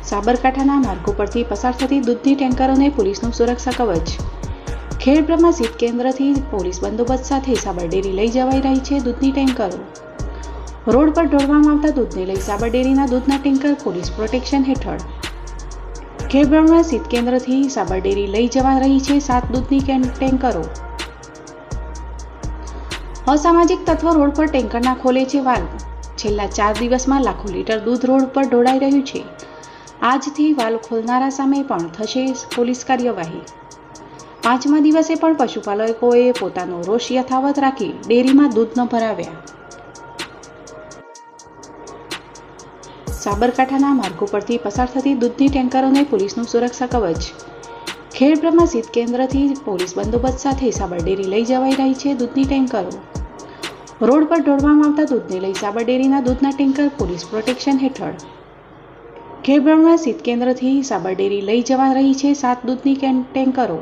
સાબરકાંઠાના માર્ગો પરથી પસાર થતી દૂધની ટેન્કરોને પોલીસનું સુરક્ષા કવચ. ખેડબ્રહ્મા શીત કેન્દ્રથી પોલીસ બંદોબસ્ત સાથે સાબરડેરી લઈ જવાઈ રહી છે દૂધની ટેન્કરો. રોડ પર ઢોળવામાં આવતા દૂધને લઈ સાબરડેરીના દૂધના ટેન્કર પોલીસ પ્રોટેક્શન હેઠળ. ખેડબ્રહ્મા શીત કેન્દ્રથી સાબરડેરી લઈ જવા રહી છે 7 દૂધની ટેન્કરો. અસામાજિક તત્વો રોડ પર ટેન્કરના ખોલે છે વાલ્વ. છેલ્લા 4 દિવસમાં લાખો લીટર દૂધ રોડ પર ઢોળાઈ રહ્યું છે. આજથી વાલ્વ ખોલનારા સામે પણ થશે પોલીસ કાર્યવાહી. 5મા દિવસે પણ પશુપાલકોએ પોતાનો રોષ યથાવત રાખી ડેરીમાં દૂધ ન ભરાવ્યા. સાબરકાંઠાના માર્ગો પરથી પસાર થતી દૂધની ટેન્કરોને પોલીસનું સુરક્ષા કવચ. ખેડબ્રહ્મા શીત કેન્દ્રથી પોલીસ બંદોબસ્ત સાથે સાબરડેરી લઈ જવાઈ રહી છે દૂધની ટેન્કરો. રોડ પર ઢોળવામાં આવતા દૂધને લઈ સાબરડેરીના દૂધના ટેન્કર પોલીસ પ્રોટેક્શન હેઠળ. ખેડબ્રહ્મા શીત કેન્દ્રથી સાબરડેરી લઈ જવા રહી છે 7 દૂધની ટેન્કરો.